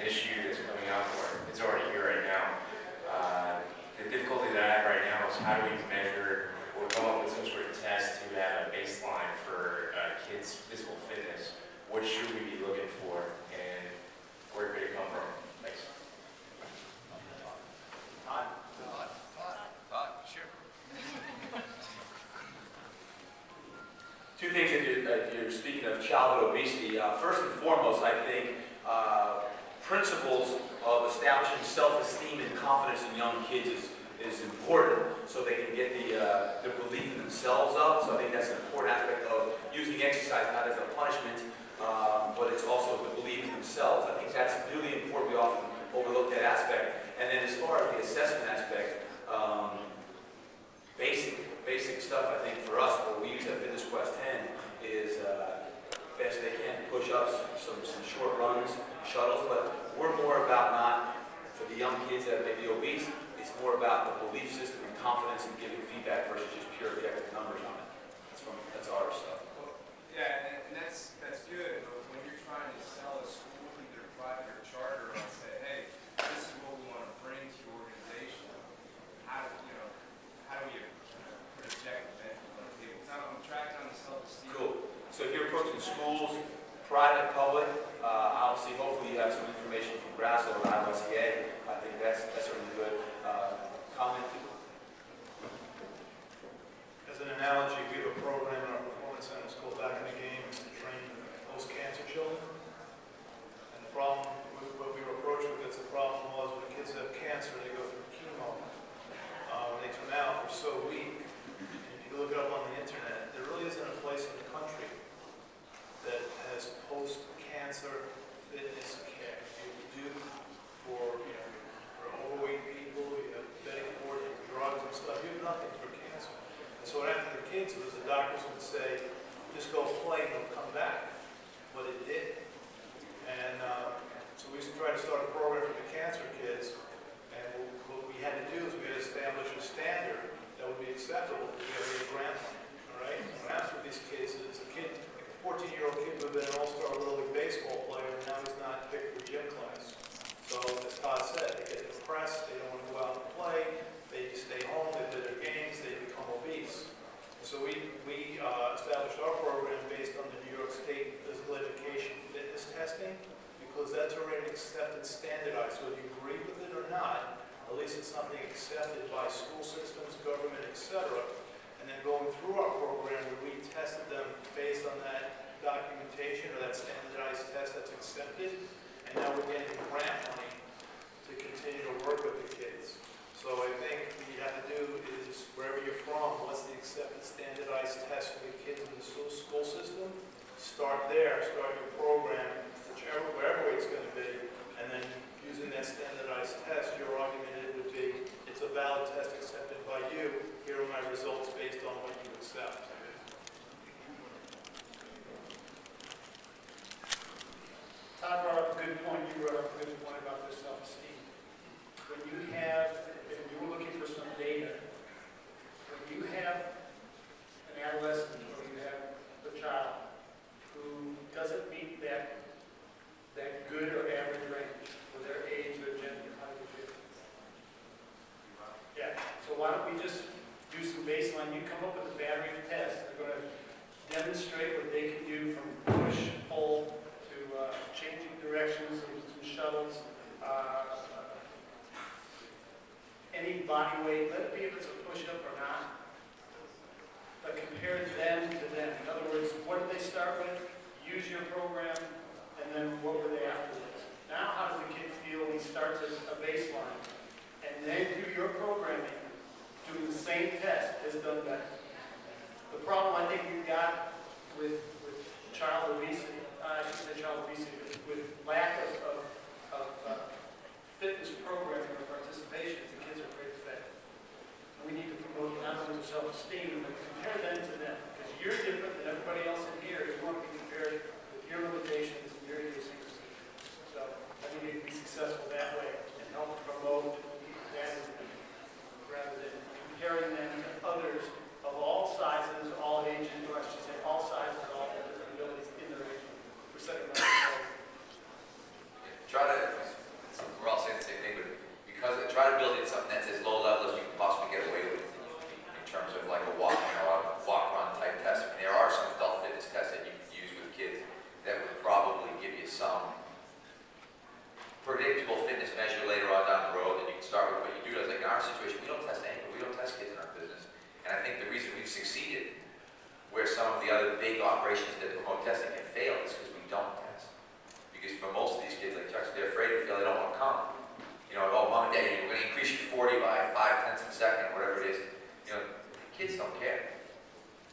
issue that's coming up, or it's already here right now. The difficulty that I have right now is how do we measure or come up with some sort of test to have a baseline for kids' physical fitness? What should we be looking for, and where could it come from? Thanks. Sure. Two things if you're speaking of childhood obesity. First and foremost, I think principles of establishing self-esteem and confidence in young kids is important so they can get the belief in themselves up. So I think that's an important aspect of using exercise not as a punishment, but it's also the belief in themselves. I think that's really important. We often overlook that aspect. And then as far as the assessment aspect, basic stuff I think for us, what we use at Fitness Quest 10 is best they can push-ups, some short runs, shuttles, but we're more about not, for the young kids that may be obese, it's more about the belief system and confidence in giving feedback versus just pure objective numbers on it. That's our stuff. Well, yeah, and that's good, but when you're trying to sell a school, either private or charter, and say, hey, this is what we want to bring to your organization, how do you project that on the table? I'm tracking on the self-esteem. Cool. So if you're approaching schools, private, public, obviously, hopefully you have some information from Grasso or ILCA. I think that's really good. Comment? As an analogy, we have a program in our performance center. It's called Back in the Game to train post-cancer children. And the problem, what we were approached with, the problem was when kids have cancer, they go through chemo. When they come out, they're so weak. And if you look it up on the internet, there really isn't a place in the country that has post-cancer fitness care. You do for overweight people, you have betting for drugs and stuff. You have nothing for cancer. And so after the kids, it was the doctors would say, just go play and it'll come back. But it didn't. And so we tried to start a program for the cancer kids. And what we had to do is we had to establish a standard that would be acceptable. We had to get a grant money. All right? And what happens with these kids is a kid, like a 14-year-old kid who had been an all-star Little League baseball player, and now he's not picked for gym class. So as Todd said, they get depressed, they don't want to go out and play, they stay home, they play their games, they become obese. So we established our program based on the New York State physical education fitness testing, because that's already accepted, standardized. So whether you agree with it or not, at least it's something accepted by school systems, government, etc. And then going through our program, we retested them based on that documentation or that standardized test that's accepted. And now we're getting grant money to continue to work with the kids. So I think what you have to do is, wherever you're from, what's the accepted standardized test for the kids in the school system? Start there, start your program, wherever it's going to be, and then using that standardized test, your argument would be, it's a valid test accepted by you, here are my results based on what you accept. Todd brought up a good point. You brought up a good point about the self-esteem. When you were looking for some data, when you have an adolescent or you have a child who doesn't meet that good or average range for their age or gender, how do you feel? Yeah. So why don't we just do some baseline? You come up with a battery of tests. They're going to demonstrate what they can do from push, pull, changing directions, some shuttles, any body weight, let it be if it's a push-up or not, but compare them to them. In other words, what did they start with? Use your program, and then what were they afterwards? Now how does the kid feel when he starts at a baseline, and then do your programming, doing the same test, is done better. The problem I think you got with child obesity, I shouldn't say child obesity, with lack of fitness programming or participation, the kids are afraid to fail. And we need to promote not only self-esteem, but compare them to them. Because you're different than everybody else in here. You want to be compared with your limitations and your idiosyncrasies. So I think you can be successful that way and help promote that rather than comparing them to others of all sizes, all ages, or I should say all sizes and all different abilities in their age. We're setting them up. Try to predictable fitness measure later on down the road that you can start with what you do. Like in our situation, we don't test anybody, we don't test kids in our business. And I think the reason we've succeeded where some of the other big operations that promote testing have failed is because we don't test. Because for most of these kids, like Chuck said, they're afraid to fail, they don't want to come. You know, oh, mom and dad, we're going to increase your 40 by 5/10 of a second, or whatever it is. You know, the kids don't care.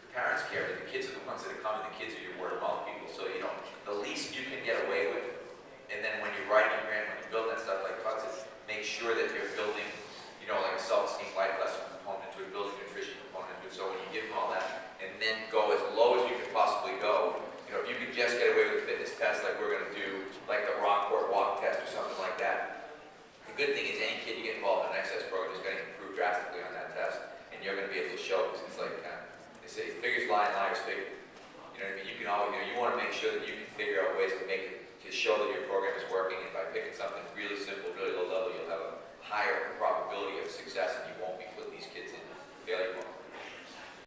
The parents care, but the kids are the ones that are coming. The kids are your word of mouth people. So, you know, the least you can get away with, and then when you're writing your grant, when you're building that stuff like Chuck said, make sure that you're building, you know, like a self-esteem life lesson component to it, building nutrition component to it. So when you give them all that, and then go as low as you can possibly go, you know, if you could just get away with a fitness test like we're going to do, like the Rockport walk test or something like that, the good thing is any kid you get involved in an exercise program is going to improve drastically on that test, and you're going to be able to show, because it's like, they say, figures lie and liars figure. You know what I mean? You can always, you know, you want to make sure that you can figure out ways to make it, to show that your program is working, and by picking something really simple, really low level, you'll have a higher probability of success, and you won't be putting these kids in failure mode.